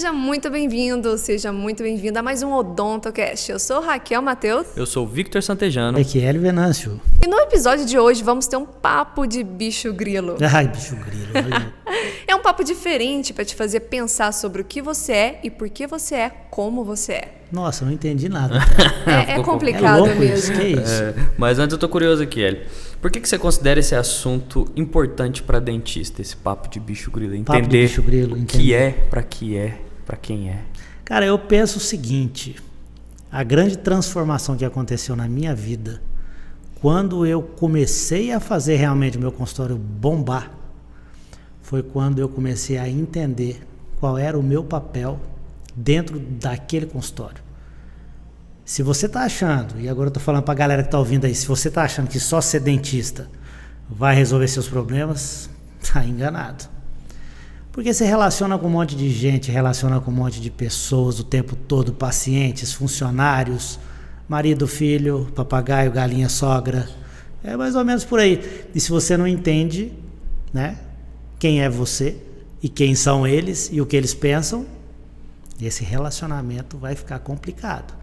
Seja muito bem-vindo, seja muito bem-vinda a mais um OdontoCast. Eu sou Raquel Mateus. Eu sou o Victor Santejano. Aqui é Hélio Venâncio. E no episódio de hoje vamos ter um papo de bicho grilo. Ai, bicho grilo. Olha. É um papo diferente para te fazer pensar sobre o que você é e por que você é como você é. Nossa, não entendi nada. É complicado louco mesmo. isso, que isso? Mas antes eu tô curioso aqui, Hélio. Por que você considera esse assunto importante para dentista, esse papo de bicho grilo? Entender Papo de bicho grilo, o que é, para quem é. Cara, eu penso o seguinte, a grande transformação que aconteceu na minha vida, quando eu comecei a fazer realmente o meu consultório bombar, foi quando eu comecei a entender qual era o meu papel dentro daquele consultório. Se você está achando, e agora eu estou falando para a galera que está ouvindo aí, se você está achando que só ser dentista vai resolver seus problemas, está enganado. Porque você relaciona com um monte de gente, relaciona com um monte de pessoas o tempo todo, pacientes, funcionários, marido, filho, papagaio, galinha, sogra, é mais ou menos por aí. E se você não entende, né, quem é você e quem são eles e o que eles pensam, esse relacionamento vai ficar complicado.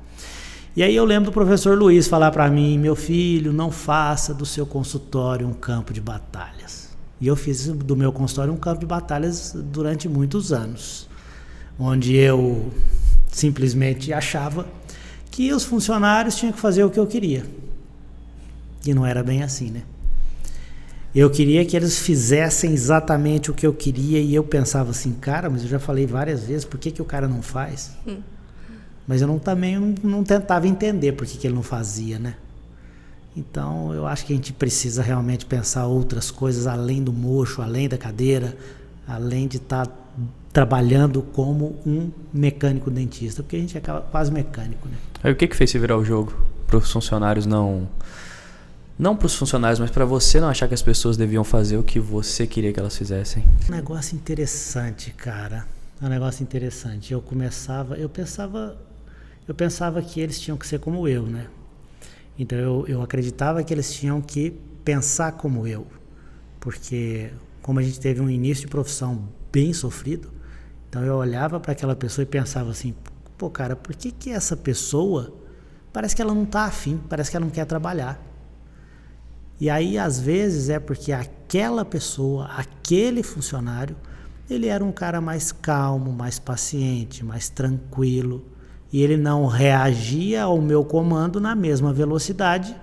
E aí eu lembro do professor Luiz falar para mim, meu filho, não faça do seu consultório um campo de batalhas. E eu fiz do meu consultório um campo de batalhas durante muitos anos, onde eu simplesmente achava que os funcionários tinham que fazer o que eu queria. E não era bem assim, né? Eu queria que eles fizessem exatamente o que eu queria e eu pensava assim, cara, mas eu já falei várias vezes, por que o cara não faz? Mas eu também não tentava entender por que ele não fazia, né? Então eu acho que a gente precisa realmente pensar outras coisas além do mocho, além da cadeira, além de estar trabalhando como um mecânico dentista, porque a gente é quase mecânico, né? Aí o que fez você virar o jogo para os funcionários não para os funcionários, mas para você não achar que as pessoas deviam fazer o que você queria que elas fizessem? Um negócio interessante, cara. Um negócio interessante. Eu pensava que eles tinham que ser como eu, né? Então eu acreditava que eles tinham que pensar como eu. Porque como a gente teve um início de profissão bem sofrido, então eu olhava para aquela pessoa e pensava assim, pô, cara, por que essa pessoa parece que ela não tá afim, parece que ela não quer trabalhar? E aí, às vezes, é porque aquela pessoa, aquele funcionário, ele era um cara mais calmo, mais paciente, mais tranquilo. E ele não reagia ao meu comando na mesma velocidade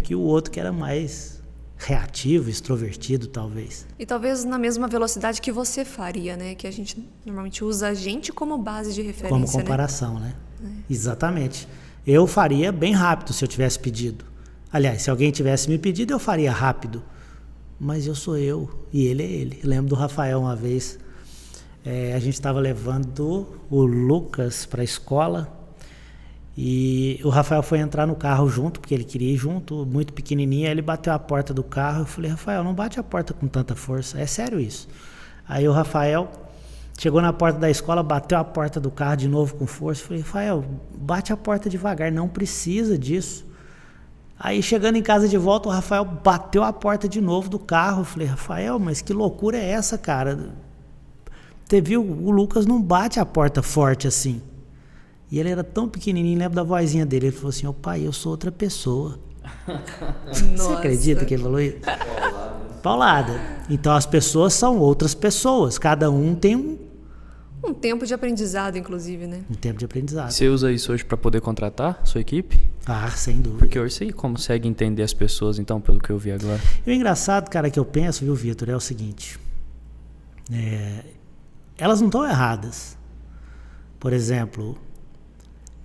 que o outro que era mais reativo, extrovertido, talvez. E talvez na mesma velocidade que você faria, né? Que a gente normalmente usa a gente como base de referência, como comparação, né? Exatamente. Eu faria bem rápido se eu tivesse pedido. Aliás, se alguém tivesse me pedido, eu faria rápido. Mas eu sou eu e ele é ele. Eu lembro do Rafael uma vez, a gente estava levando o Lucas para a escola e o Rafael foi entrar no carro junto, porque ele queria ir junto, muito pequenininho, aí ele bateu a porta do carro. Eu falei, Rafael, não bate a porta com tanta força, é sério isso. Aí o Rafael chegou na porta da escola, bateu a porta do carro de novo com força. Eu falei, Rafael, bate a porta devagar, não precisa disso. Aí chegando em casa de volta, o Rafael bateu a porta de novo do carro. Eu falei, Rafael, mas que loucura é essa, cara? Você viu, o Lucas não bate a porta forte assim. E ele era tão pequenininho, lembro da vozinha dele. Ele falou assim, ô pai, eu sou outra pessoa. Você acredita que ele falou isso? Paulada. Então as pessoas são outras pessoas. Cada um tem um tempo de aprendizado, inclusive, né? Um tempo de aprendizado. Você usa isso hoje para poder contratar sua equipe? Ah, sem dúvida. Porque hoje você consegue entender as pessoas, então, pelo que eu vi agora. E o engraçado, cara, que eu penso, viu, Vitor, é o seguinte. Elas não estão erradas. Por exemplo,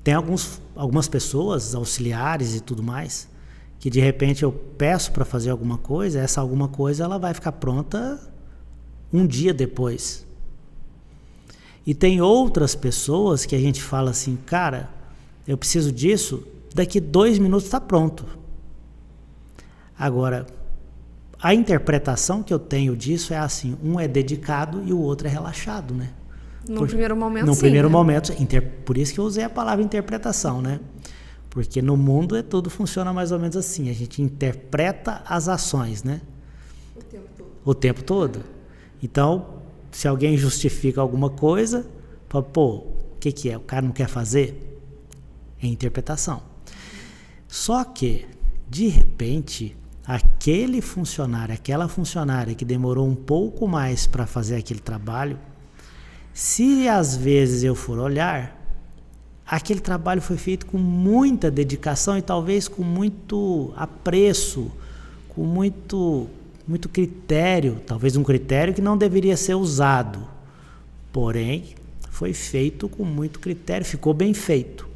tem algumas pessoas, auxiliares e tudo mais, que de repente eu peço para fazer alguma coisa, essa alguma coisa ela vai ficar pronta um dia depois. E tem outras pessoas que a gente fala assim, cara, eu preciso disso, daqui 2 minutos está pronto. Agora, a interpretação que eu tenho disso é assim, um é dedicado e o outro é relaxado, né? No primeiro momento, no sim. No primeiro momento, por isso que eu usei a palavra interpretação, né? Porque no mundo tudo funciona mais ou menos assim, a gente interpreta as ações, né? O tempo todo. Então, se alguém justifica alguma coisa, Fala, pô, o que é? O cara não quer fazer? É interpretação. Só que, de repente, aquele funcionário, aquela funcionária que demorou um pouco mais para fazer aquele trabalho, se às vezes eu for olhar, aquele trabalho foi feito com muita dedicação e talvez com muito apreço, com muito critério, talvez um critério que não deveria ser usado, porém foi feito com muito critério, ficou bem feito,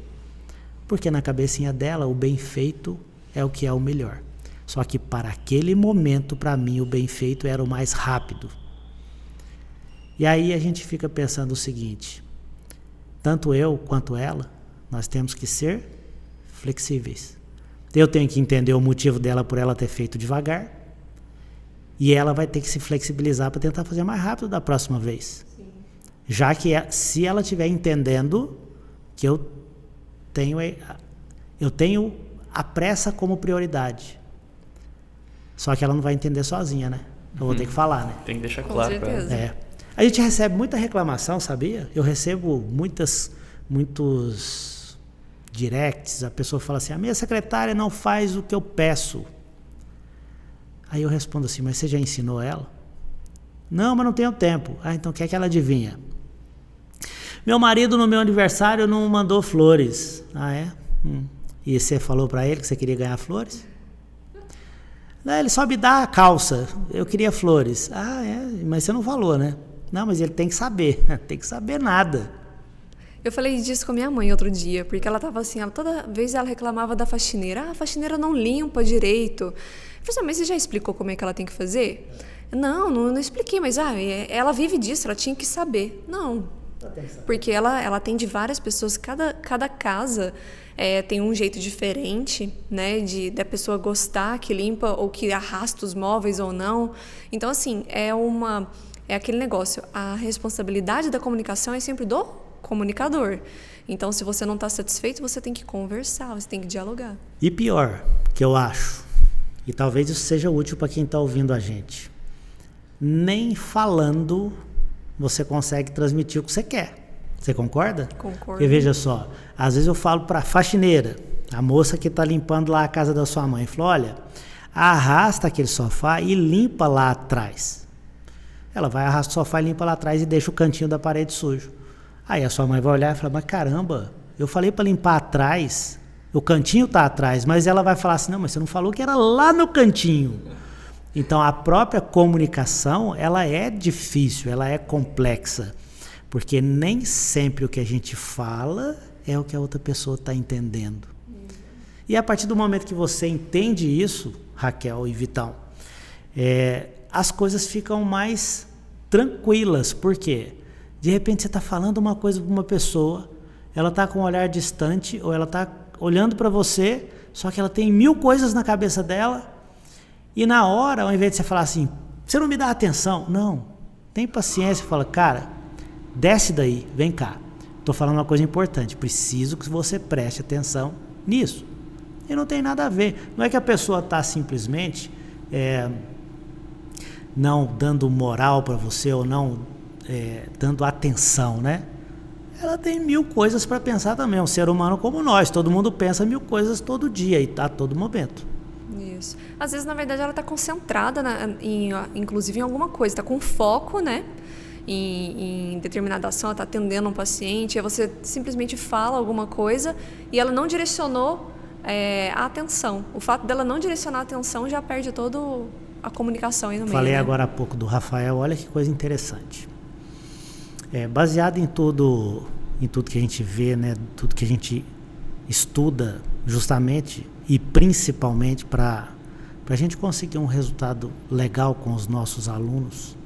porque na cabecinha dela o bem feito é o que é o melhor. Só que para aquele momento, para mim, o bem feito era o mais rápido. E aí a gente fica pensando o seguinte, tanto eu quanto ela, nós temos que ser flexíveis. Eu tenho que entender o motivo dela por ela ter feito devagar, e ela vai ter que se flexibilizar para tentar fazer mais rápido da próxima vez. Sim. Já que se ela estiver entendendo que eu tenho a pressa como prioridade. Só que ela não vai entender sozinha, né? Eu vou ter que falar, né? Tem que deixar claro para ela. A gente recebe muita reclamação, sabia? Eu recebo muitos directs, a pessoa fala assim, a minha secretária não faz o que eu peço. Aí eu respondo assim, mas você já ensinou ela? Não, mas não tenho tempo. Ah, então quer que ela adivinha? Meu marido no meu aniversário não mandou flores. Ah, é? E você falou para ele que você queria ganhar flores? Não, ele só me dá a calça, eu queria flores. Ah, é? Mas você não falou, né? Não, mas ele tem que saber. Tem que saber nada. Eu falei disso com a minha mãe outro dia, porque ela tava assim, toda vez ela reclamava da faxineira. Ah, a faxineira não limpa direito. Eu falei assim, mas você já explicou como é que ela tem que fazer? Não expliquei, mas ela vive disso, ela tinha que saber. Não, porque ela atende várias pessoas, cada casa tem um jeito diferente, né, da pessoa gostar que limpa ou que arrasta os móveis ou não. Então, assim, é aquele negócio, a responsabilidade da comunicação é sempre do comunicador. Então, se você não está satisfeito, você tem que conversar, você tem que dialogar. E pior, que eu acho, e talvez isso seja útil para quem está ouvindo a gente, nem falando você consegue transmitir o que você quer. Você concorda? Concordo. Porque veja só, às vezes eu falo para a faxineira, a moça que está limpando lá a casa da sua mãe, falo, olha, arrasta aquele sofá e limpa lá atrás. Ela vai, arrasta o sofá e limpa lá atrás e deixa o cantinho da parede sujo. Aí a sua mãe vai olhar e falar, mas caramba, eu falei para limpar atrás, o cantinho está atrás, mas ela vai falar assim, não, mas você não falou que era lá no cantinho. Então a própria comunicação, ela é difícil, ela é complexa, porque nem sempre o que a gente fala é o que a outra pessoa está entendendo. E a partir do momento que você entende isso, Raquel e Vitão, as coisas ficam mais tranquilas, por quê? De repente você está falando uma coisa para uma pessoa, ela está com um olhar distante, ou ela está olhando para você, só que ela tem 1000 coisas na cabeça dela, e na hora, ao invés de você falar assim, você não me dá atenção, não, tem paciência, fala, cara, desce daí, vem cá, estou falando uma coisa importante, preciso que você preste atenção nisso, e não tem nada a ver, não é que a pessoa está simplesmente não dando moral para você, ou não dando atenção, né? Ela tem 1000 coisas para pensar também, um ser humano como nós, todo mundo pensa 1000 coisas todo dia e a todo momento. Isso. Às vezes, na verdade, ela está concentrada, inclusive em alguma coisa, está com foco, né? Em determinada ação, ela está atendendo um paciente, aí você simplesmente fala alguma coisa e ela não direcionou a atenção. O fato dela não direcionar a atenção já perde toda a comunicação aí no meio. Falei né? Agora há pouco do Rafael, olha que coisa interessante. Baseado em tudo que a gente vê, né, tudo que a gente estuda, justamente e principalmente para a gente conseguir um resultado legal com os nossos alunos.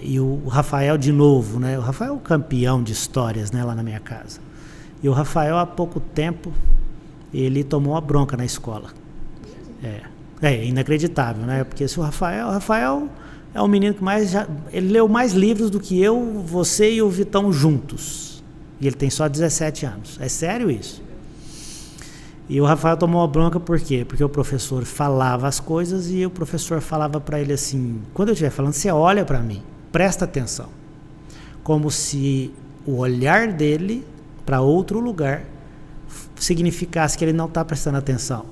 E o Rafael, de novo, né, o Rafael é o campeão de histórias, né, lá na minha casa. E o Rafael, há pouco tempo, ele tomou uma bronca na escola. É inacreditável, né? Porque se o Rafael é um menino que ele leu mais livros do que eu, você e o Vitão juntos. E ele tem só 17 anos. É sério isso? E o Rafael tomou a bronca por quê? Porque o professor falava as coisas e o professor falava para ele assim, quando eu estiver falando, você olha para mim, presta atenção. como se o olhar dele para outro lugar significasse que ele não está prestando atenção.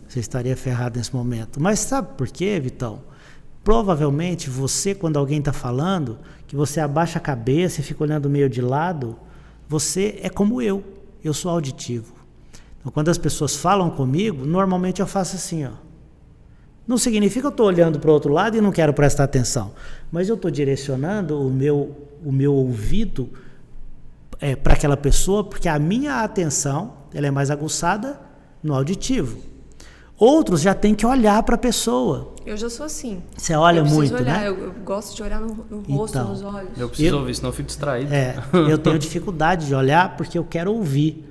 Você estaria ferrado nesse momento. Mas sabe por quê, Vitão? Provavelmente você, quando alguém está falando, que você abaixa a cabeça e fica olhando meio de lado, você é como eu sou auditivo. Então, quando as pessoas falam comigo, normalmente eu faço assim, ó. Não significa que eu estou olhando para o outro lado e não quero prestar atenção, mas eu estou direcionando o meu ouvido para aquela pessoa, porque a minha atenção ela é mais aguçada no auditivo. Outros já têm que olhar para a pessoa. Eu já sou assim. Você olha muito, olhar, né? Eu gosto de olhar no rosto, Então, nos olhos. Eu preciso ouvir, senão eu fico distraído. Eu tenho dificuldade de olhar porque eu quero ouvir.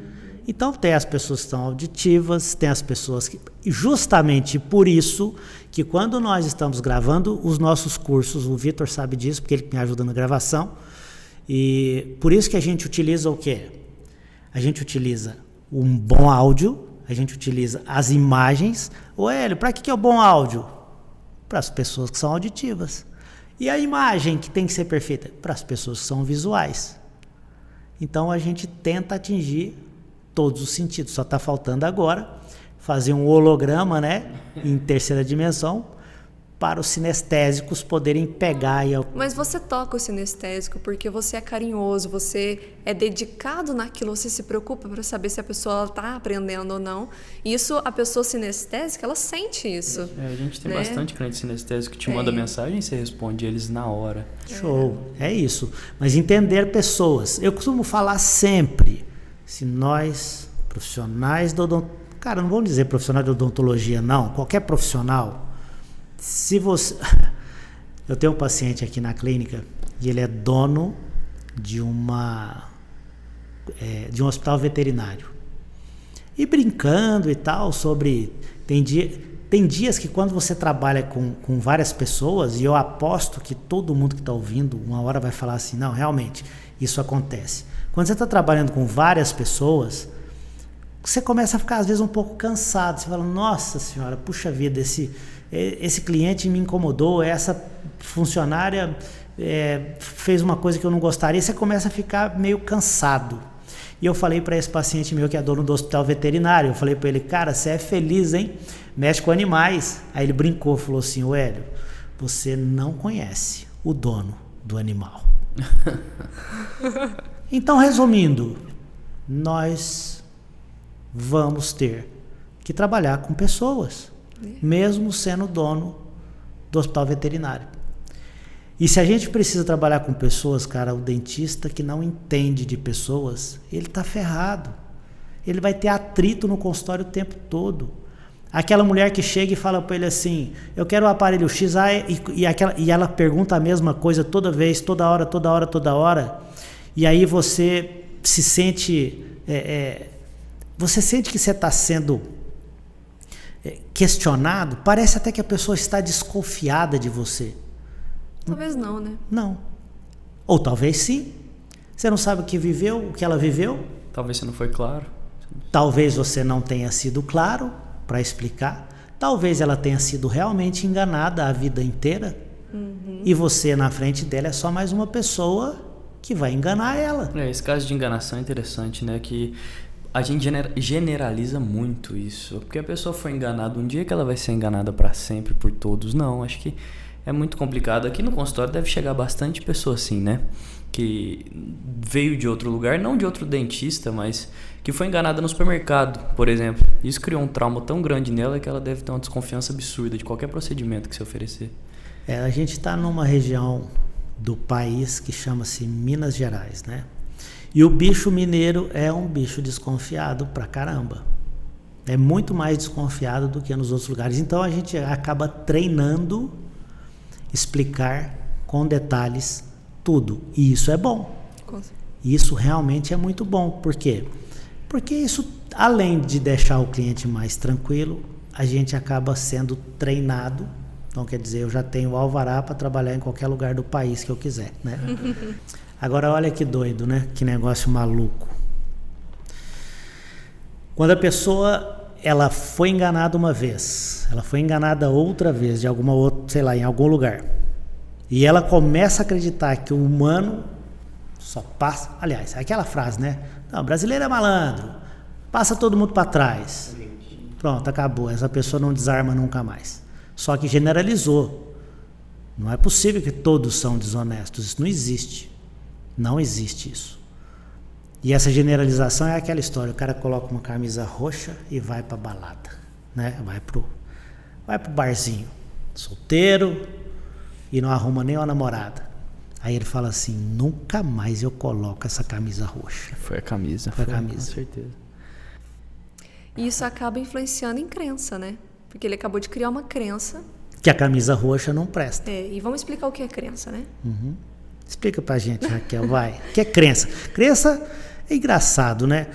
Então tem as pessoas que são auditivas, tem as pessoas que... Justamente por isso que quando nós estamos gravando os nossos cursos, o Vitor sabe disso, porque ele me ajuda na gravação, e por isso que a gente utiliza o quê? A gente utiliza um bom áudio, a gente utiliza as imagens. Ô Hélio, para que é o bom áudio? Para as pessoas que são auditivas. E a imagem que tem que ser perfeita? Para as pessoas que são visuais. Então a gente tenta atingir todos os sentidos. Só está faltando agora fazer um holograma, né, em terceira dimensão, para os sinestésicos poderem pegar. Mas você toca o sinestésico porque você é carinhoso, você é dedicado naquilo, você se preocupa para saber se a pessoa está aprendendo ou não. Isso, a pessoa sinestésica, ela sente isso. A gente tem né? bastante cliente sinestésico que te manda mensagem e você responde eles na hora. Show, é isso. Mas entender pessoas. Eu costumo falar sempre, se nós, profissionais da odontologia, cara, não vamos dizer profissionais da odontologia, não, qualquer profissional, se você... Eu tenho um paciente aqui na clínica e ele é dono de um hospital veterinário. E brincando e tal sobre... Tem dias que quando você trabalha com várias pessoas, e eu aposto que todo mundo que está ouvindo uma hora vai falar assim, não, realmente, isso acontece. Quando você está trabalhando com várias pessoas, você começa a ficar às vezes um pouco cansado. Você fala, nossa senhora, puxa vida, esse cliente me incomodou, essa funcionária fez uma coisa que eu não gostaria. Você começa a ficar meio cansado. E eu falei para esse paciente meu que é dono do hospital veterinário, eu falei para ele, cara, você é feliz, hein? Mexe com animais. Aí ele brincou, falou assim, Hélio, você não conhece o dono do animal. Então, resumindo, nós vamos ter que trabalhar com pessoas, mesmo sendo dono do hospital veterinário. E se a gente precisa trabalhar com pessoas, cara, o dentista que não entende de pessoas, ele tá ferrado. Ele vai ter atrito no consultório o tempo todo. Aquela mulher que chega e fala para ele assim, eu quero o aparelho X, e ela pergunta a mesma coisa toda vez, toda hora. E aí você se sente... você sente que você está sendo questionado, parece até que a pessoa está desconfiada de você. Talvez não, né? Não. Ou talvez sim. Você não sabe o que ela viveu. Talvez você não foi claro. Talvez você não tenha sido claro para explicar. Talvez ela tenha sido realmente enganada a vida inteira. Uhum. E você na frente dela é só mais uma pessoa que vai enganar ela. Esse caso de enganação é interessante, né? Que a gente generaliza muito isso. Porque a pessoa foi enganada um dia que ela vai ser enganada para sempre por todos. Não, acho que é muito complicado. Aqui no consultório deve chegar bastante pessoa assim, né? Que veio de outro lugar, não de outro dentista, mas que foi enganada no supermercado, por exemplo. Isso criou um trauma tão grande nela que ela deve ter uma desconfiança absurda de qualquer procedimento que se oferecer. A gente está numa região do país que chama-se Minas Gerais, né? E o bicho mineiro é um bicho desconfiado pra caramba. É muito mais desconfiado do que nos outros lugares. Então a gente acaba treinando explicar com detalhes tudo. E isso é bom. Isso realmente é muito bom. Por quê? Porque isso, além de deixar o cliente mais tranquilo, a gente acaba sendo treinado. Então, quer dizer, eu já tenho o alvará para trabalhar em qualquer lugar do país que eu quiser, né? Agora, olha que doido, né? Que negócio maluco. Quando a pessoa... ela foi enganada uma vez, ela foi enganada outra vez, de alguma outra, sei lá, em algum lugar. E ela começa a acreditar que o humano só passa... Aliás, aquela frase, né? Não, brasileiro é malandro, passa todo mundo para trás. Pronto, acabou. Essa pessoa não desarma nunca mais. Só que generalizou. Não é possível que todos são desonestos. Isso não existe. Não existe isso. E essa generalização é aquela história. O cara coloca uma camisa roxa e vai pra balada, né? Vai pro barzinho. Solteiro e não arruma nem uma namorada. Aí ele fala assim, nunca mais eu coloco essa camisa roxa. Foi a camisa. Foi a camisa. Com certeza. E isso acaba influenciando em crença, né? Porque ele acabou de criar uma crença. Que a camisa roxa não presta. E vamos explicar o que é crença, né? Uhum. Explica pra gente, Raquel, vai. O que é crença? Crença é engraçado, né?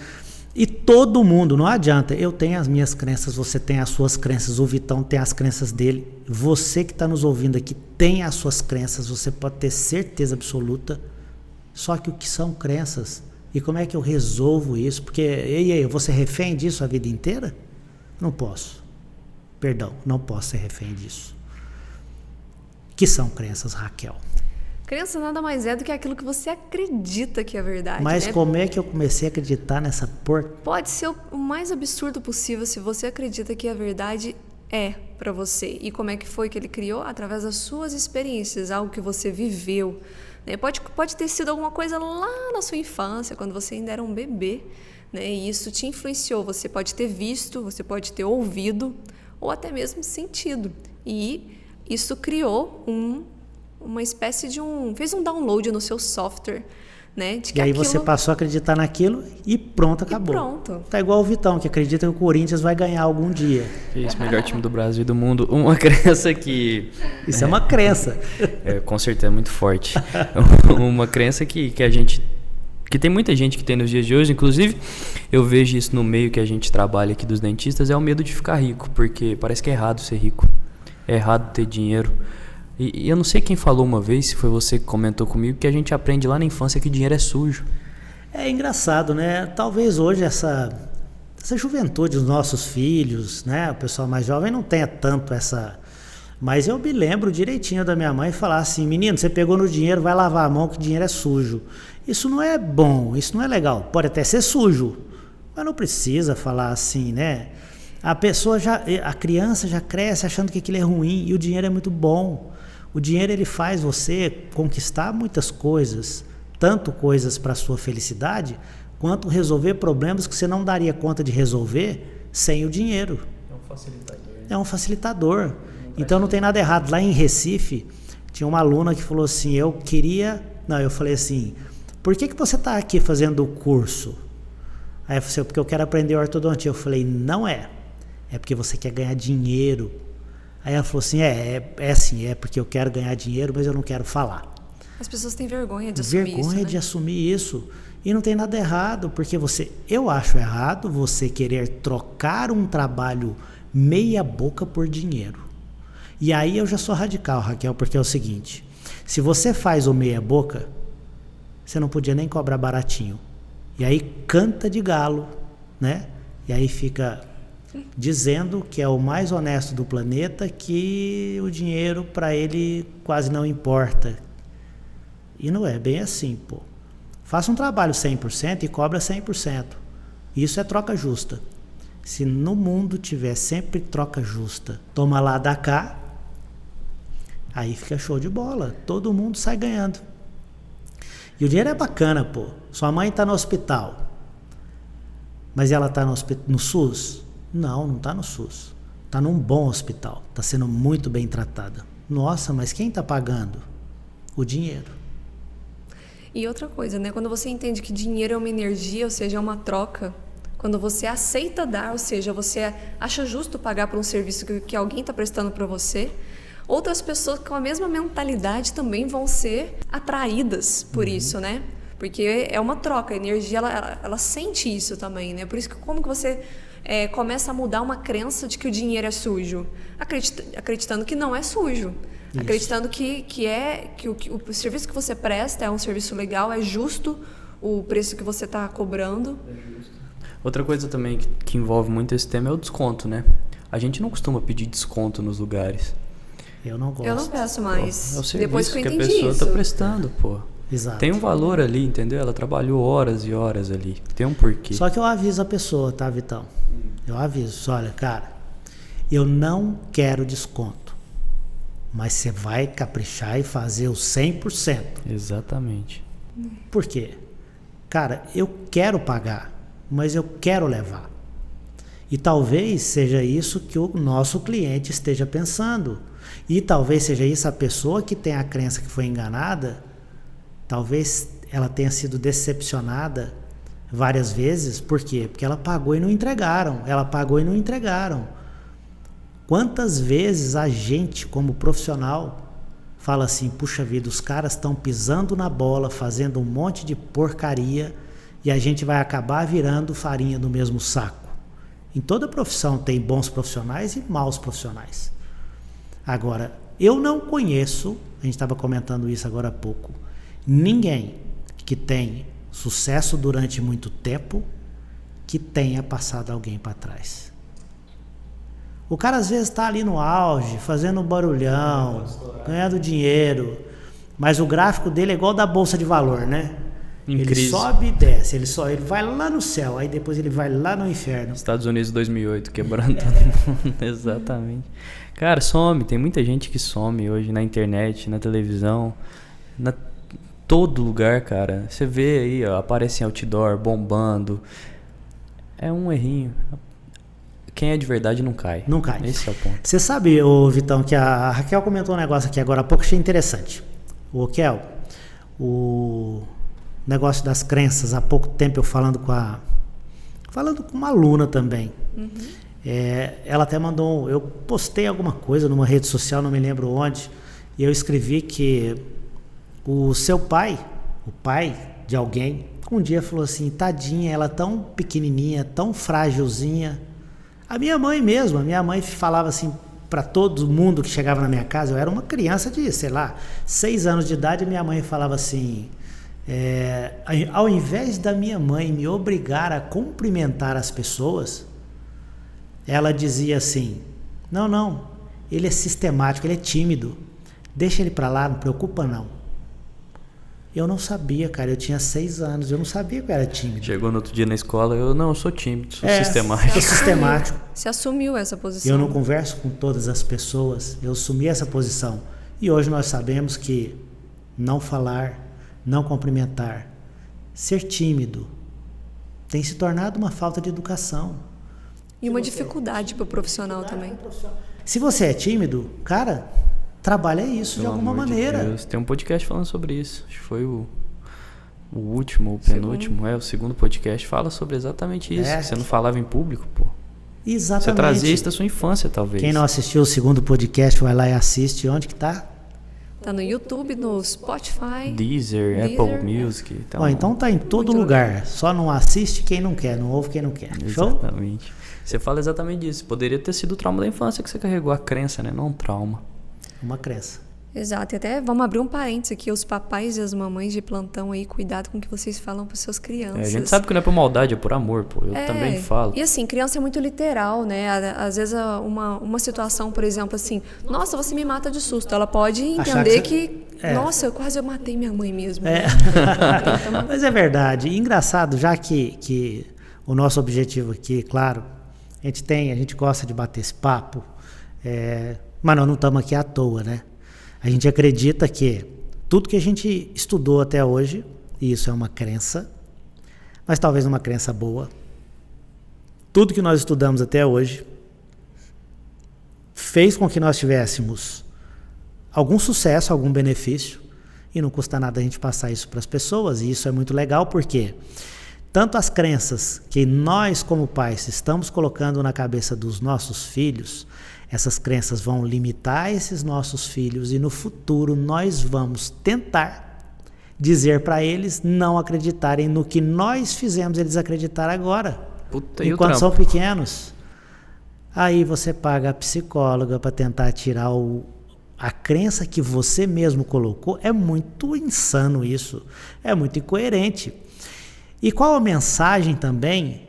E todo mundo, não adianta. Eu tenho as minhas crenças, você tem as suas crenças, o Vitão tem as crenças dele. Você que está nos ouvindo aqui tem as suas crenças, você pode ter certeza absoluta. Só que o que são crenças? E como é que eu resolvo isso? Porque, eu vou ser refém disso a vida inteira? Não posso. Perdão, não posso ser refém disso. O que são crenças, Raquel? Crença nada mais é do que aquilo que você acredita que é verdade. Mas né? como é que eu comecei a acreditar nessa Pode ser o mais absurdo possível se você acredita que a verdade é para você. E como é que foi que ele criou? Através das suas experiências, algo que você viveu. Né? Pode ter sido alguma coisa lá na sua infância, quando você ainda era um bebê. Né? E isso te influenciou. Você pode ter visto, você pode ter ouvido, ou até mesmo sentido. E isso criou uma espécie de fez um download no seu software, né? De que e aí você passou a acreditar naquilo e pronto, acabou. E pronto. Tá igual o Vitão, que acredita que o Corinthians vai ganhar algum dia. Isso, melhor time do Brasil e do mundo. Uma crença que... Isso é uma crença. Com certeza, é muito forte. Uma crença que a gente... Que tem muita gente que tem nos dias de hoje, inclusive eu vejo isso no meio que a gente trabalha aqui dos dentistas, é o medo de ficar rico, porque parece que é errado ser rico. É errado ter dinheiro. E eu não sei quem falou uma vez, se foi você que comentou comigo, que a gente aprende lá na infância que dinheiro é sujo. É engraçado, né? Talvez hoje essa juventude, os nossos filhos, né? O pessoal mais jovem não tenha tanto essa... Mas eu me lembro direitinho da minha mãe falar assim, menino, você pegou no dinheiro, vai lavar a mão que dinheiro é sujo. Isso não é bom, isso não é legal. Pode até ser sujo, mas não precisa falar assim, né? A criança já cresce achando que aquilo é ruim e o dinheiro é muito bom. O dinheiro ele faz você conquistar muitas coisas, tanto coisas para a sua felicidade, quanto resolver problemas que você não daria conta de resolver sem o dinheiro. É um facilitador. É um facilitador. Então não tem nada errado. Lá em Recife, tinha uma aluna que falou assim, eu falei assim, por que você está aqui fazendo o curso? Aí eu falei assim, porque eu quero aprender ortodontia. Eu falei, não é porque você quer ganhar dinheiro. Aí ela falou assim, é porque eu quero ganhar dinheiro, mas eu não quero falar. As pessoas têm vergonha de assumir isso, Vergonha de assumir isso. E não tem nada errado, porque eu acho errado você querer trocar um trabalho meia boca por dinheiro. E aí eu já sou radical, Raquel, porque é o seguinte, se você faz o meia boca, você não podia nem cobrar baratinho. E aí canta de galo, né? E aí fica... dizendo que é o mais honesto do planeta, que o dinheiro para ele quase não importa. E não é bem assim, pô. Faça um trabalho 100% e cobra 100%. Isso é troca justa. Se no mundo tiver sempre troca justa, toma lá, dá cá, aí fica show de bola. Todo mundo sai ganhando. E o dinheiro é bacana, pô. Sua mãe está no hospital, mas ela está no SUS? Não está no SUS. Está num bom hospital. Está sendo muito bem tratada. Nossa, mas quem está pagando? O dinheiro. E outra coisa, né? Quando você entende que dinheiro é uma energia, ou seja, é uma troca, quando você aceita dar, ou seja, você acha justo pagar por um serviço que alguém está prestando para você, outras pessoas com a mesma mentalidade também vão ser atraídas por isso, né? Porque é uma troca, a energia, ela sente isso também, né? Por isso que como que você... começa a mudar uma crença de que o dinheiro é sujo, acreditando que não é sujo, isso. Acreditando que o serviço que você presta é um serviço legal, é justo o preço que você está cobrando. É justo. Outra coisa também que envolve muito esse tema é o desconto, né? A gente não costuma pedir desconto nos lugares. Eu não gosto. Eu não peço mais. É o serviço Depois que eu entendi a pessoa isso. tá prestando, pô. Exato. Tem um valor ali, entendeu? Ela trabalhou horas e horas ali. Tem um porquê. Só que eu aviso a pessoa, tá, Vitão? Eu aviso, olha, cara, eu não quero desconto, mas você vai caprichar e fazer o 100%. Exatamente. Por quê? Cara, eu quero pagar, mas eu quero levar. E talvez seja isso que o nosso cliente esteja pensando. E talvez seja isso a pessoa que tem a crença que foi enganada, talvez ela tenha sido decepcionada várias vezes. Por quê? Porque ela pagou e não entregaram. Ela pagou e não entregaram. Quantas vezes a gente, como profissional, fala assim, puxa vida, os caras estão pisando na bola, fazendo um monte de porcaria e a gente vai acabar virando farinha do mesmo saco. Em toda profissão tem bons profissionais e maus profissionais. Agora, eu não conheço, a gente estava comentando isso agora há pouco, ninguém que tem sucesso durante muito tempo que tenha passado alguém para trás. O cara às vezes está ali no auge, fazendo um barulhão, ganhando dinheiro, mas o gráfico dele é igual da bolsa de valor, né? Ele sobe e desce, ele vai lá no céu, aí depois ele vai lá no inferno. Estados Unidos 2008, quebrando todo mundo. Exatamente. Cara, some, tem muita gente que some hoje na internet, na televisão, todo lugar, cara. Você vê aí, ó, aparece em outdoor, bombando. É um errinho. Quem é de verdade não cai. Não cai. Esse é o ponto. Você sabe, ô Vitão, que a Raquel comentou um negócio aqui agora há pouco, achei interessante. O Kel, o negócio das crenças, há pouco tempo eu falando com uma aluna também. Ela até mandou, eu postei alguma coisa numa rede social, não me lembro onde, e eu escrevi que o seu pai, o pai de alguém, um dia falou assim, tadinha, ela tão pequenininha, tão frágilzinha. A minha mãe mesmo, a minha mãe falava assim para todo mundo que chegava na minha casa, eu era uma criança de, 6 anos de idade, minha mãe falava assim, ao invés da minha mãe me obrigar a cumprimentar as pessoas, ela dizia assim, não, ele é sistemático, ele é tímido, deixa ele para lá, não preocupa não. Eu não sabia, cara, eu tinha 6 anos, eu não sabia que eu era tímido. Chegou no outro dia na escola, eu sou tímido, sou sistemático. Sou sistemático. Você assumiu essa posição. Eu não converso com todas as pessoas, eu assumi essa posição. E hoje nós sabemos que não falar, não cumprimentar, ser tímido, tem se tornado uma falta de educação. E uma dificuldade para o profissional também. Se você é tímido, cara, trabalha isso de alguma maneira. Deus. Tem um podcast falando sobre isso. Acho que foi o último, o penúltimo. O segundo podcast fala sobre exatamente isso. Que você não falava em público, pô. Exatamente. Você trazia isso da sua infância, talvez. Quem não assistiu o segundo podcast, vai lá e assiste. Onde que tá? Tá no YouTube, no Spotify. Deezer. Apple Music. Então tá em todo lugar. Só não assiste quem não quer, não ouve quem não quer. Show? Exatamente. Você fala exatamente disso. Poderia ter sido o trauma da infância que você carregou, a crença, né? Não um trauma. Uma crença. Exato, e até vamos abrir um parênteses aqui, os papais e as mamães de plantão aí, cuidado com o que vocês falam para suas crianças. A gente sabe que não é por maldade, é por amor, pô, eu também falo. E assim, criança é muito literal, né, às vezes uma situação, por exemplo, assim, nossa, você me mata de susto, ela pode entender que nossa, eu matei minha mãe mesmo. Né? Mas é verdade, e engraçado, já que o nosso objetivo aqui, claro, a gente gosta de bater esse papo, mas nós não estamos aqui à toa, né? A gente acredita que tudo que a gente estudou até hoje, e isso é uma crença, mas talvez uma crença boa, tudo que nós estudamos até hoje fez com que nós tivéssemos algum sucesso, algum benefício, e não custa nada a gente passar isso para as pessoas, e isso é muito legal porque tanto as crenças que nós como pais estamos colocando na cabeça dos nossos filhos, essas crenças vão limitar esses nossos filhos e no futuro nós vamos tentar dizer para eles não acreditarem no que nós fizemos eles acreditar agora, enquanto são pequenos. Aí você paga a psicóloga para tentar tirar a crença que você mesmo colocou. É muito insano isso, é muito incoerente. E qual a mensagem também,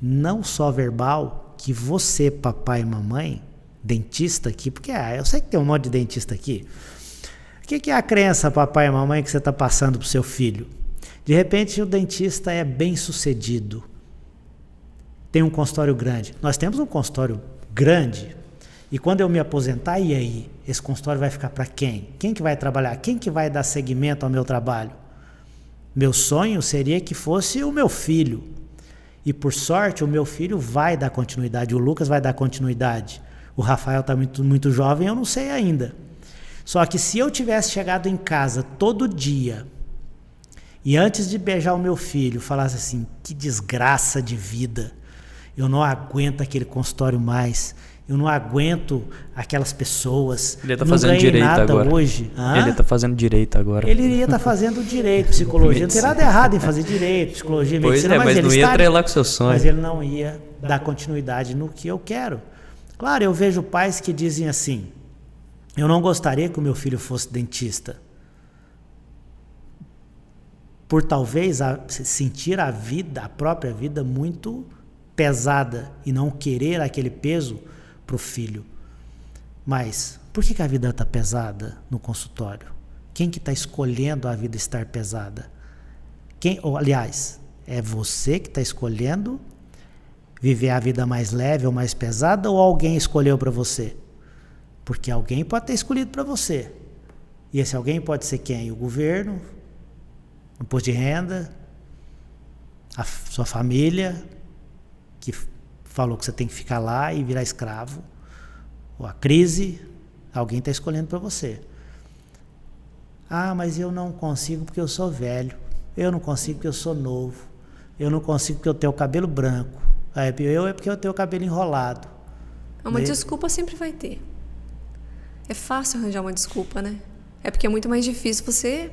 não só verbal, que você, papai e mamãe, dentista aqui, porque eu sei que tem um monte de dentista aqui. O que é a crença, papai e mamãe, que você está passando para o seu filho? De repente o dentista é bem sucedido, tem um consultório grande. Nós temos um consultório grande e quando eu me aposentar, e aí? Esse consultório vai ficar para quem? Quem que vai trabalhar? Quem que vai dar seguimento ao meu trabalho? Meu sonho seria que fosse o meu filho. E por sorte o meu filho vai dar continuidade, o Lucas vai dar continuidade. O Rafael está muito jovem, eu não sei ainda. Só que se eu tivesse chegado em casa todo dia e antes de beijar o meu filho falasse assim, que desgraça de vida, eu não aguento aquele consultório mais, eu não aguento aquelas pessoas. Ele está fazendo direito agora. Hoje. Ele está fazendo direito agora. Ele iria estar fazendo direito, psicologia. Não tem nada errado em fazer direito, psicologia, medicina. Pois mas não ia atrelar com seu sonho. Mas ele não ia dar continuidade no que eu quero. Claro, eu vejo pais que dizem assim, eu não gostaria que o meu filho fosse dentista. Por talvez sentir a vida, a própria vida muito pesada e não querer aquele peso para o filho. Mas por que a vida está pesada no consultório? Quem que está escolhendo a vida estar pesada? Aliás, é você que está escolhendo viver a vida mais leve ou mais pesada ou alguém escolheu para você? Porque alguém pode ter escolhido para você. E esse alguém pode ser quem? O governo, o imposto de renda, a sua família, que falou que você tem que ficar lá e virar escravo, ou a crise, alguém está escolhendo para você. Ah, mas eu não consigo porque eu sou velho, eu não consigo porque eu sou novo, eu não consigo porque eu tenho o cabelo branco, é porque eu tenho o cabelo enrolado. Uma desculpa sempre vai ter. É fácil arranjar uma desculpa, né? É porque é muito mais difícil você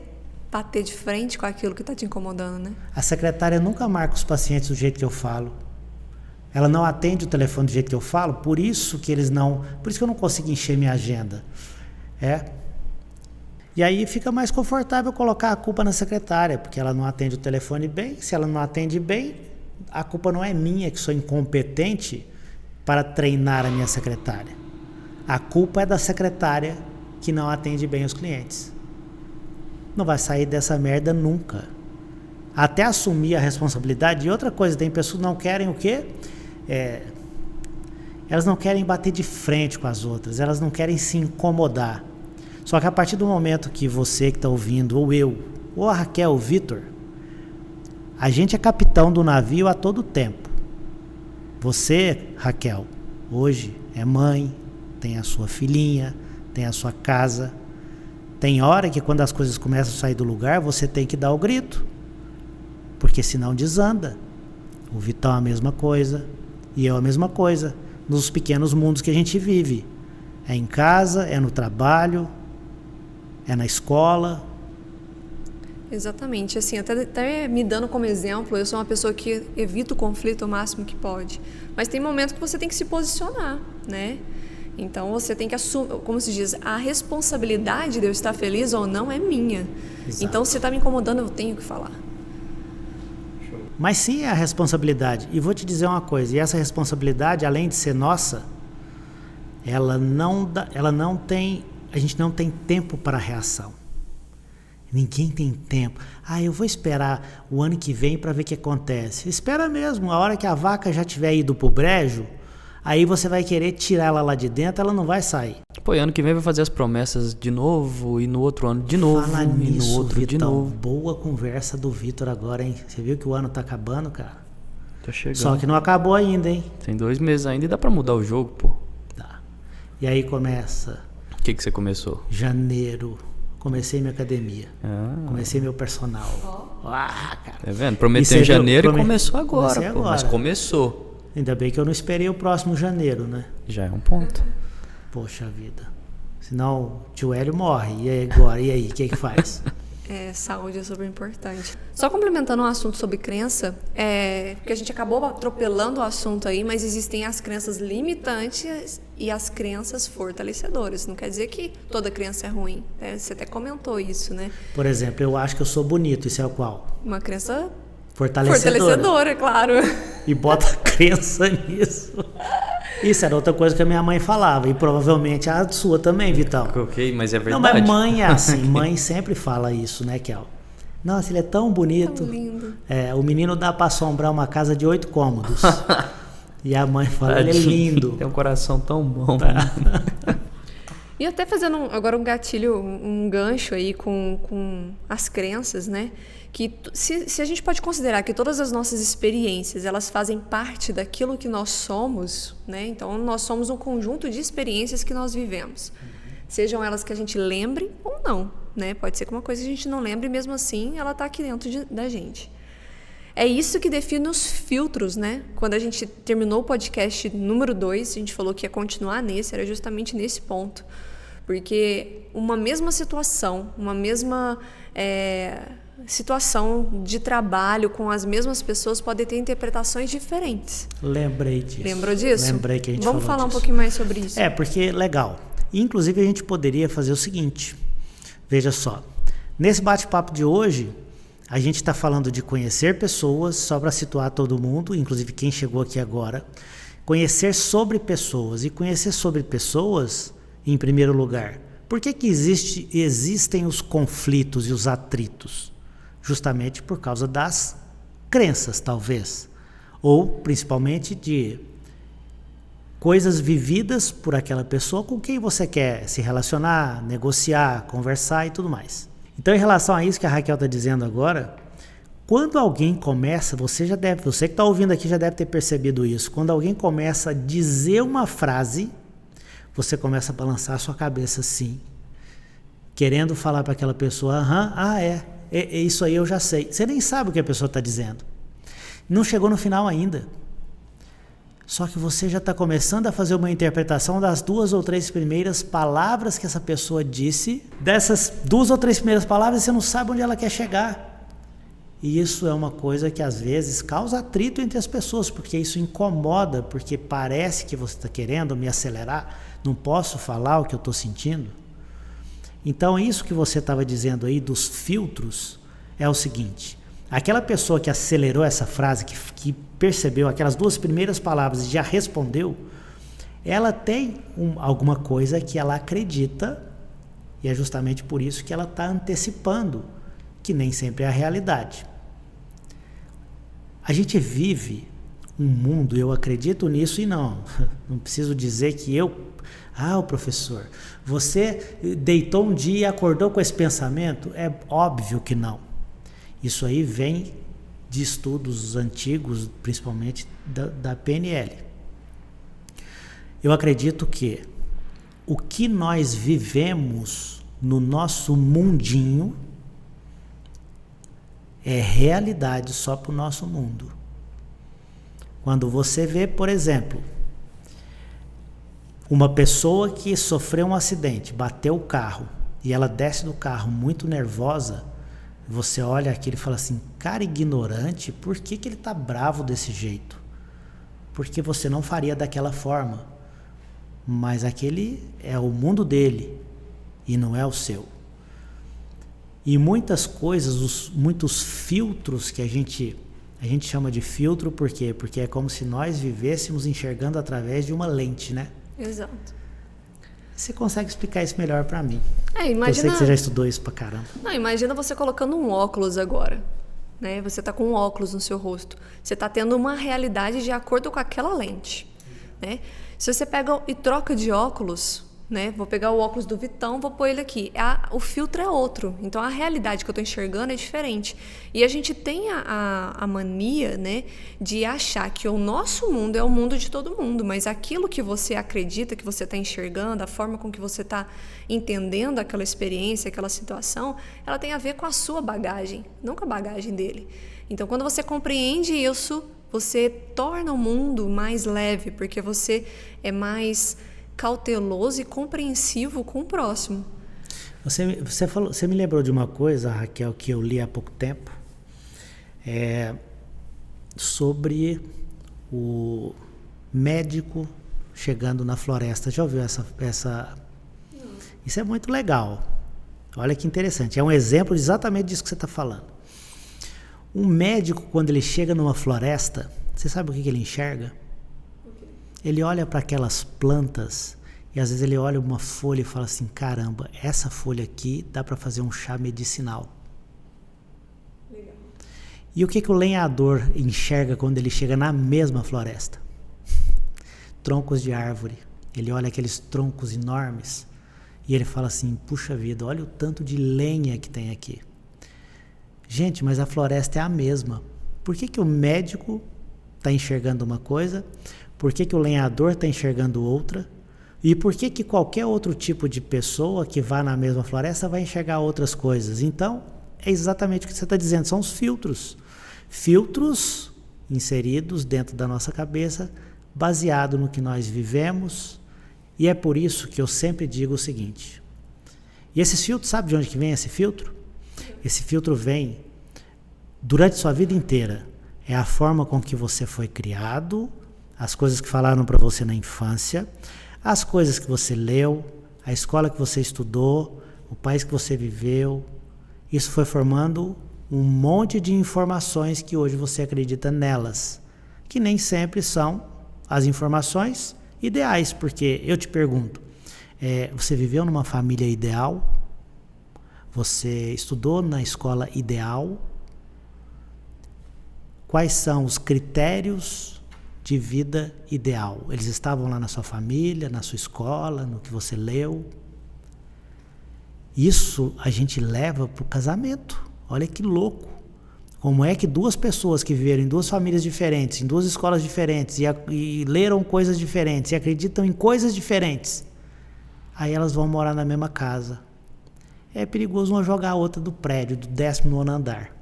bater de frente com aquilo que está te incomodando, né? A secretária nunca marca os pacientes do jeito que eu falo. Ela não atende o telefone do jeito que eu falo, por isso que eu não consigo encher minha agenda. E aí fica mais confortável colocar a culpa na secretária, porque ela não atende o telefone bem. Se ela não atende bem, a culpa não é minha, que sou incompetente para treinar a minha secretária. A culpa é da secretária que não atende bem os clientes. Não vai sair dessa merda nunca. Até assumir a responsabilidade. E outra coisa, tem pessoas que não querem o quê? Elas não querem bater de frente com as outras, elas não querem se incomodar. Só que a partir do momento que você que está ouvindo, ou eu, ou a Raquel, o Vitor, a gente é capitão do navio a todo tempo. Você, Raquel, hoje é mãe, tem a sua filhinha, tem a sua casa. Tem hora que quando as coisas começam a sair do lugar, você tem que dar o grito, porque senão desanda. O Vitão a mesma coisa, e eu a mesma coisa, nos pequenos mundos que a gente vive. É em casa, é no trabalho, é na escola. Exatamente, assim, até me dando como exemplo, eu sou uma pessoa que evita o conflito o máximo que pode, mas tem momentos que você tem que se posicionar, né? Então você tem que assumir, como se diz, a responsabilidade de eu estar feliz ou não é minha. Exato. Então se está me incomodando, eu tenho que falar. Mas sim é a responsabilidade. E vou te dizer uma coisa, e essa responsabilidade, além de ser nossa, a gente não tem tempo para reação. Ninguém tem tempo. Eu vou esperar o ano que vem para ver o que acontece. Espera mesmo, a hora que a vaca já tiver ido pro brejo, aí você vai querer tirar ela lá de dentro, ela não vai sair. Pô, e ano que vem vai fazer as promessas de novo, e no outro ano de novo, Fala nisso, no outro Vitão, de novo. Boa conversa do Vitor agora, hein? Você viu que o ano tá acabando, cara? Tá chegando. Só que não acabou ainda, hein? Tem 2 meses ainda e dá pra mudar o jogo, pô. Tá. E aí começa... O que você começou? Janeiro. Comecei minha academia. Comecei meu personal. Cara. Tá vendo? Prometeu em janeiro e começou agora, pô. Mas começou. Ainda bem que eu não esperei o próximo janeiro, né? Já é um ponto. Poxa vida. Senão o tio Hélio morre. E aí agora? E aí? O que faz? Saúde é super importante. Só complementando um assunto sobre crença, porque a gente acabou atropelando o assunto aí, mas existem as crenças limitantes e as crenças fortalecedoras. Não quer dizer que toda crença é ruim. Você até comentou isso, né? Por exemplo, eu acho que eu sou bonito. Isso é o qual? Uma crença fortalecedora, claro. E bota a crença nisso. Isso era outra coisa que a minha mãe falava, e provavelmente a sua também, Vitão. Ok, mas é verdade. Não, mas mãe é assim, mãe sempre fala isso, né, Kel? Nossa, ele é tão bonito. Tão lindo. O menino dá pra assombrar uma casa de 8 cômodos. E a mãe fala, ele é lindo. Tem um coração tão bom. E até fazendo agora um gatilho, um gancho aí com as crenças, né? Que se a gente pode considerar que todas as nossas experiências, elas fazem parte daquilo que nós somos, né? Então, nós somos um conjunto de experiências que nós vivemos. Sejam elas que a gente lembre ou não, né? Pode ser que uma coisa a gente não lembre e mesmo assim ela está aqui dentro da gente. É isso que define os filtros, né? Quando a gente terminou o podcast número 2, a gente falou que ia continuar nesse, era justamente nesse ponto. Porque uma mesma situação, uma mesma situação de trabalho com as mesmas pessoas pode ter interpretações diferentes. Lembrei disso. Lembrou disso? Lembrei que a gente Vamos falou falar disso. um pouquinho mais sobre isso. Porque legal. Inclusive a gente poderia fazer o seguinte, veja só, nesse bate-papo de hoje, a gente está falando de conhecer pessoas, só para situar todo mundo, inclusive quem chegou aqui agora, conhecer sobre pessoas. E conhecer sobre pessoas, em primeiro lugar, por que existem os conflitos e os atritos? Justamente por causa das crenças, talvez, ou principalmente de coisas vividas por aquela pessoa com quem você quer se relacionar, negociar, conversar e tudo mais. Então, em relação a isso que a Raquel está dizendo agora, quando alguém começa, você que está ouvindo aqui já deve ter percebido isso, quando alguém começa a dizer uma frase, você começa a balançar a sua cabeça assim, querendo falar para aquela pessoa, isso aí eu já sei. Você nem sabe o que a pessoa está dizendo. Não chegou no final ainda. Só que você já está começando a fazer uma interpretação das 2 ou 3 primeiras palavras que essa pessoa disse. Dessas 2 ou 3 primeiras palavras, você não sabe onde ela quer chegar. E isso é uma coisa que às vezes causa atrito entre as pessoas, porque isso incomoda, porque parece que você está querendo me acelerar, não posso falar o que eu estou sentindo. Então isso que você estava dizendo aí dos filtros é o seguinte, aquela pessoa que acelerou essa frase, que percebeu aquelas 2 primeiras palavras e já respondeu, ela tem alguma coisa que ela acredita, e é justamente por isso que ela está antecipando, que nem sempre é a realidade. A gente vive um mundo, eu acredito nisso e não preciso dizer que o professor, você deitou um dia e acordou com esse pensamento? É óbvio que não. Isso aí vem de estudos antigos, principalmente da PNL. Eu acredito que o que nós vivemos no nosso mundinho é realidade só para o nosso mundo. Quando você vê, por exemplo, uma pessoa que sofreu um acidente, bateu o carro e ela desce do carro muito nervosa, você olha aquilo e fala assim, cara ignorante, por que ele está bravo desse jeito? Porque você não faria daquela forma, mas aquele é o mundo dele e não é o seu. E muitas coisas, muitos filtros que a gente chama de filtro, por quê? Porque é como se nós vivêssemos enxergando através de uma lente, né? Exato. Você consegue explicar isso melhor pra mim? Imagina... Eu sei que você já estudou isso pra caramba. Não, imagina você colocando um óculos agora, né? Você tá com um óculos no seu rosto. Você tá tendo uma realidade de acordo com aquela lente, né? Se você pega e troca de óculos, né? Vou pegar o óculos do Vitão, vou pôr ele aqui. O filtro é outro. Então, a realidade que eu estou enxergando é diferente. E a gente tem a mania, né, de achar que o nosso mundo é o mundo de todo mundo. Mas aquilo que você acredita, que você está enxergando, a forma com que você está entendendo aquela experiência, aquela situação, ela tem a ver com a sua bagagem, não com a bagagem dele. Então, quando você compreende isso, você torna o mundo mais leve, porque você é mais cauteloso e compreensivo com o próximo. Você me lembrou de uma coisa, Raquel, que eu li há pouco tempo, sobre o médico chegando na floresta. Já ouviu essa? Isso é muito legal. Olha que interessante. É um exemplo exatamente disso que você está falando. Um médico, quando ele chega numa floresta, você sabe o que ele enxerga? ele olha para aquelas plantas e às vezes ele olha uma folha e fala assim, caramba, essa folha aqui dá para fazer um chá medicinal. Legal. E o que o lenhador enxerga quando ele chega na mesma floresta? Troncos de árvore. Ele olha aqueles troncos enormes e ele fala assim, puxa vida, olha o tanto de lenha que tem aqui. Gente, mas a floresta é a mesma. Por que o médico está enxergando uma coisa? Por que o lenhador está enxergando outra? E por que qualquer outro tipo de pessoa que vá na mesma floresta vai enxergar outras coisas? Então, é exatamente o que você está dizendo, são os filtros. Filtros inseridos dentro da nossa cabeça, baseado no que nós vivemos. E é por isso que eu sempre digo o seguinte. E esses filtros, sabe de onde que vem esse filtro? Esse filtro vem durante sua vida inteira. É a forma com que você foi criado, as coisas que falaram para você na infância, as coisas que você leu, a escola que você estudou, o país que você viveu. Isso foi formando um monte de informações que hoje você acredita nelas, que nem sempre são as informações ideais, porque eu te pergunto, você viveu numa família ideal? Você estudou na escola ideal? Quais são os critérios de vida ideal? Eles estavam lá na sua família, na sua escola, no que você leu? Isso a gente leva para o casamento. Olha que louco. Como é que duas pessoas que viveram em duas famílias diferentes, em duas escolas diferentes, e leram coisas diferentes, e acreditam em coisas diferentes, aí elas vão morar na mesma casa. É perigoso uma jogar a outra do prédio, do 19º andar.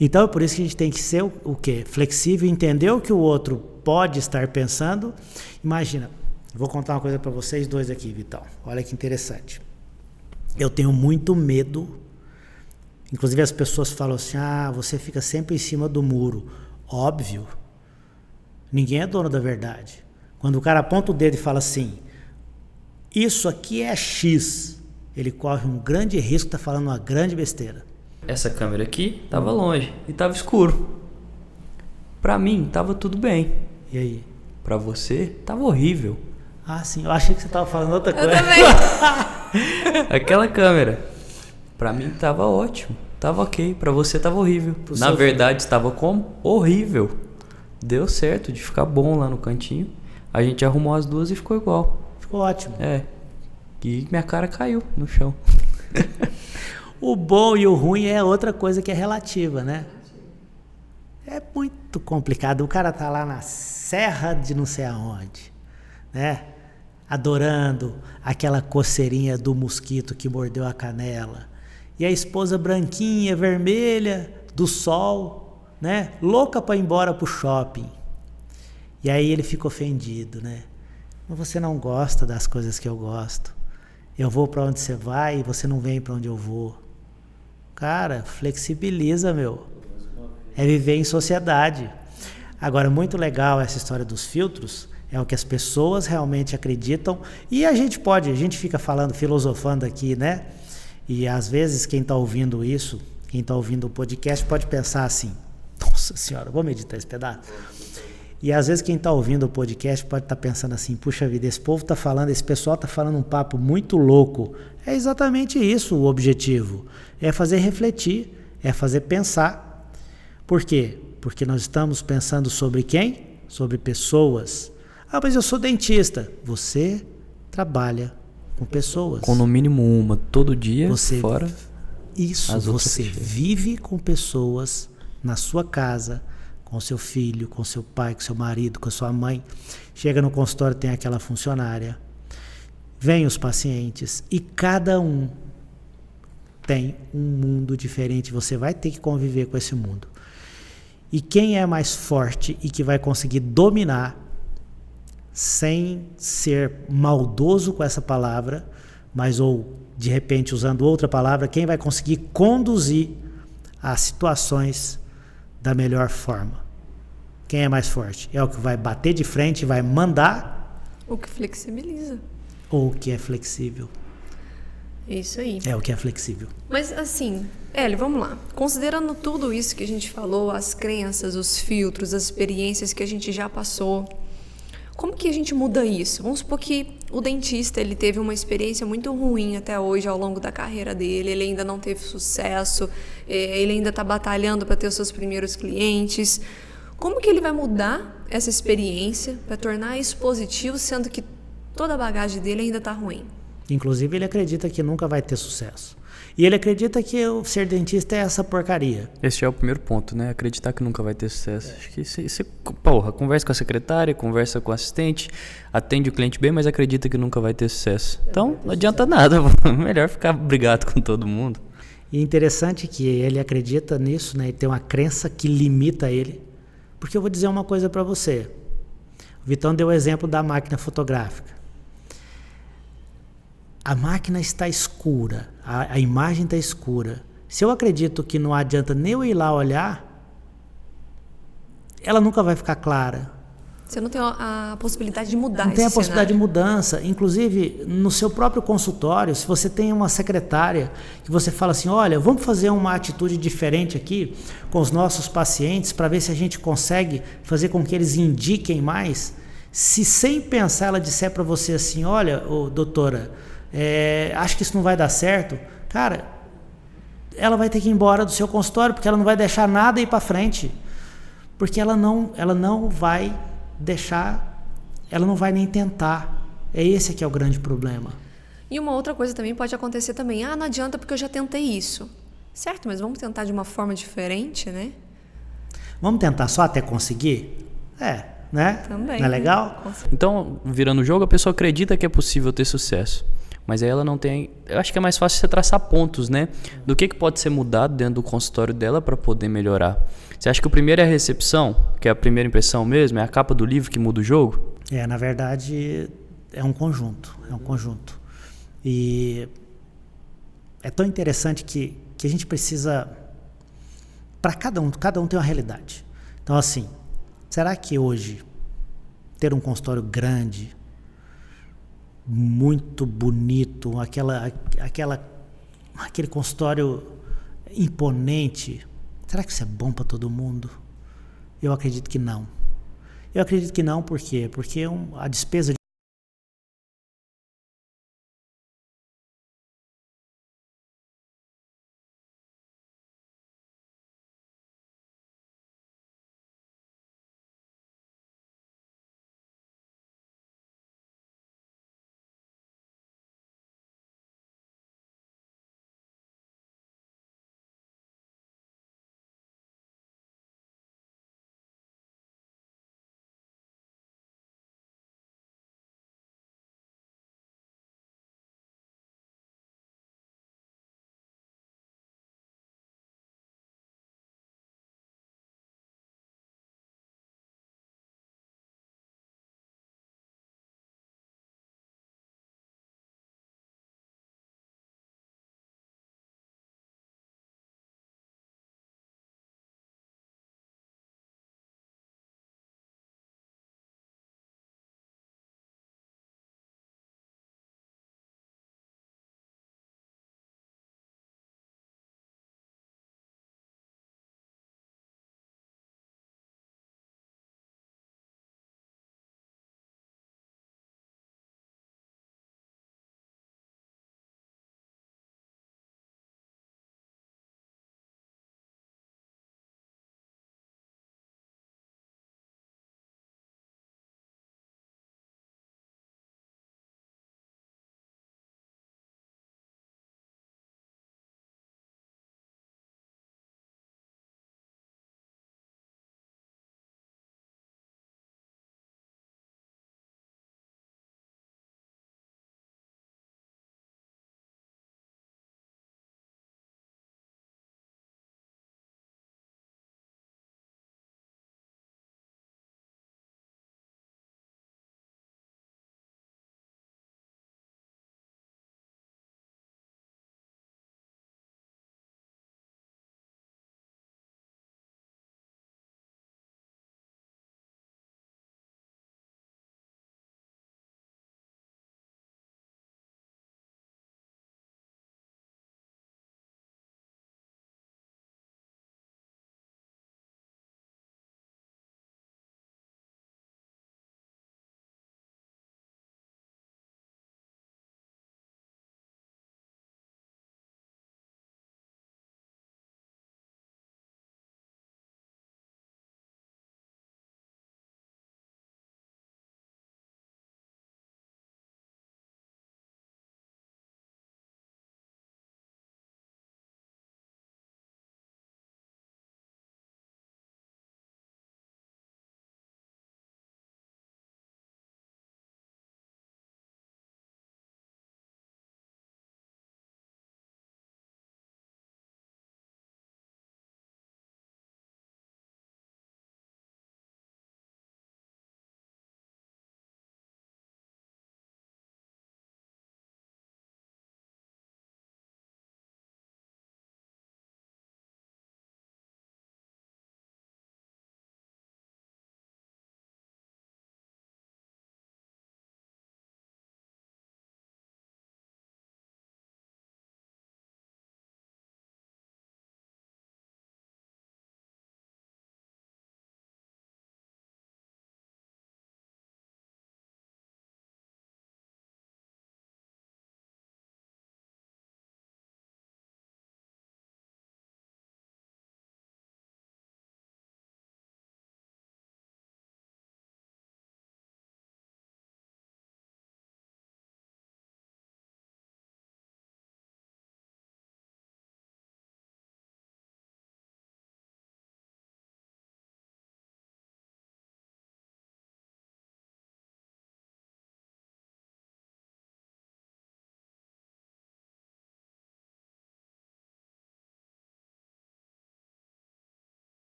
Então é por isso que a gente tem que ser o quê? Flexível, entender o que o outro pode estar pensando. Imagina, vou contar uma coisa para vocês dois aqui, Vitão. Olha que interessante. Eu tenho muito medo. Inclusive as pessoas falam assim, você fica sempre em cima do muro. Óbvio. Ninguém é dono da verdade. Quando o cara aponta o dedo e fala assim, isso aqui é X, ele corre um grande risco de estar falando uma grande besteira. Essa câmera aqui estava longe e estava escuro. Pra mim, estava tudo bem. E aí? Pra você, estava horrível. Ah, sim. Eu achei que você estava falando outra coisa. Eu também. Aquela câmera, pra mim, estava ótimo. Estava ok. Pra você, estava horrível. Na verdade, estava como? Horrível. Deu certo de ficar bom lá no cantinho. A gente arrumou as duas e ficou igual. Ficou ótimo. E minha cara caiu no chão. O bom e o ruim é outra coisa que é relativa, né? É muito complicado. O cara tá lá na serra de não sei aonde, né? Adorando aquela coceirinha do mosquito que mordeu a canela. E a esposa branquinha, vermelha, do sol, né? Louca para ir embora pro shopping. E aí ele fica ofendido, né? Mas você não gosta das coisas que eu gosto. Eu vou para onde você vai e você não vem para onde eu vou. Cara, flexibiliza, meu. É viver em sociedade. Agora, muito legal essa história dos filtros, é o que as pessoas realmente acreditam. E a gente fica falando, filosofando aqui, né? E às vezes quem está ouvindo isso, quem está ouvindo o podcast pode pensar assim, nossa senhora, vou meditar esse pedaço. E às vezes quem está ouvindo o podcast pode estar pensando assim, puxa vida, esse povo está falando, esse pessoal está falando um papo muito louco. É exatamente isso o objetivo. É fazer refletir, é fazer pensar. Por quê? Porque nós estamos pensando sobre quem? Sobre pessoas. Mas eu sou dentista. Você trabalha com pessoas. Com no mínimo uma todo dia, fora. Isso, você vive com pessoas na sua casa, com seu filho, com seu pai, com seu marido, com sua mãe. Chega no consultório, tem aquela funcionária. Vem os pacientes e cada um tem um mundo diferente. Você vai ter que conviver com esse mundo. E quem é mais forte e que vai conseguir dominar, sem ser maldoso com essa palavra, mas ou de repente usando outra palavra, quem vai conseguir conduzir as situações da melhor forma? Quem é mais forte? É o que vai bater de frente, vai mandar? O que flexibiliza. Ou o que é flexível? Isso aí. É o que é flexível. Mas assim, Hélio, vamos lá. Considerando tudo isso que a gente falou, as crenças, os filtros, as experiências que a gente já passou, como que a gente muda isso? Vamos supor que o dentista ele teve uma experiência muito ruim até hoje ao longo da carreira dele, ele ainda não teve sucesso, ele ainda está batalhando para ter os seus primeiros clientes. Como que ele vai mudar essa experiência para tornar isso positivo, sendo que toda a bagagem dele ainda está ruim? Inclusive, ele acredita que nunca vai ter sucesso. E ele acredita que o ser dentista é essa porcaria. Esse é o primeiro ponto, né? Acreditar que nunca vai ter sucesso. Acho que você, conversa com a secretária, conversa com o assistente, atende o cliente bem, mas acredita que nunca vai ter sucesso. Então, não adianta nada. Melhor ficar brigado com todo mundo. E interessante que ele acredita nisso, né? E tem uma crença que limita ele. Porque eu vou dizer uma coisa para você. O Vitão deu o exemplo da máquina fotográfica. A máquina está escura, a imagem está escura. Se eu acredito que não adianta nem eu ir lá olhar, ela nunca vai ficar clara. Você não tem a possibilidade de mudar esse cenário. Não tem a possibilidade de mudança. Inclusive, no seu próprio consultório, se você tem uma secretária que você fala assim, olha, vamos fazer uma atitude diferente aqui com os nossos pacientes para ver se a gente consegue fazer com que eles indiquem mais. Se sem pensar ela disser para você assim, olha, doutora, acho que isso não vai dar certo, cara, ela vai ter que ir embora do seu consultório porque ela não vai deixar nada ir para frente, porque ela não vai deixar, ela não vai nem tentar. Esse que é o grande problema. E uma outra coisa também pode acontecer também, não adianta porque eu já tentei isso, certo, mas vamos tentar de uma forma diferente, né? Vamos tentar só até conseguir? Né? Também. Não é legal? Então, virando o jogo, a pessoa acredita que é possível ter sucesso. Mas aí ela não tem... Eu acho que é mais fácil você traçar pontos, né? Do que pode ser mudado dentro do consultório dela para poder melhorar. Você acha que o primeiro é a recepção, que é a primeira impressão mesmo? É a capa do livro que muda o jogo? Na verdade, é um conjunto. E é tão interessante que a gente precisa... Para cada um tem uma realidade. Então, assim, será que hoje ter um consultório grande, muito bonito, aquele consultório imponente, será que isso é bom para todo mundo? Eu acredito que não. Por quê? Porque a despesa